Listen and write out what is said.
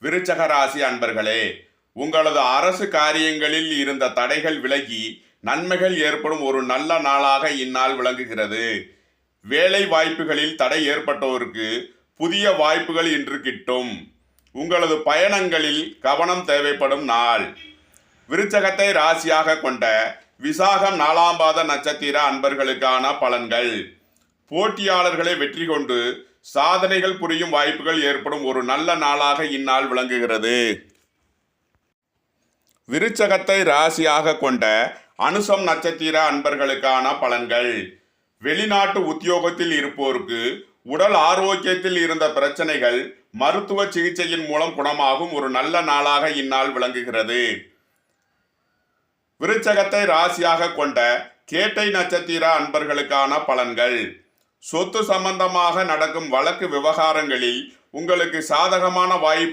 விருச்சக ராசி அன்பர்களே, உங்களது அரசு காரியங்களில் இருந்த தடைகள் விலகி நன்மைகள் ஏற்படும் ஒரு நல்ல நாளாக இந்நாள் விளங்குகிறது. வேலை வாய்ப்புகளில் தடை ஏற்பட்டோருக்கு புதிய வாய்ப்புகள் இன்று கிட்டும். உங்களது பயணங்களில் கவனம் தேவைப்படும் நாள். விருச்சகத்தை ராசியாக கொண்ட விசாகம் 4ஆம் பாத நட்சத்திர அன்பர்களுக்கான பலன்கள். போட்டியாளர்களை வெற்றி கொண்டு சாதனைகள் புரியும் வாய்ப்புகள் ஏற்படும் ஒரு நல்ல நாளாக இந்நாள் விளங்குகிறது. விருச்சகத்தை ராசியாக கொண்ட அனுசம் நட்சத்திர அன்பர்களுக்கான பலன்கள். வெளிநாட்டு உத்தியோகத்தில் இருப்போருக்கு உடல் ஆரோக்கியத்தில் இருந்த பிரச்சனைகள் மருத்துவ சிகிச்சையின் மூலம் குணமாகும் ஒரு நல்ல நாளாக இந்நாள் விளங்குகிறது. விருச்சகத்தை ராசியாக கொண்ட கேட்டை நட்சத்திர அன்பர்களுக்கான பலன்கள். சொத்து சம்பந்தமாக நடக்கும் வழக்கு விவகாரங்களில் உங்களுக்கு சாதகமான வாய்ப்பு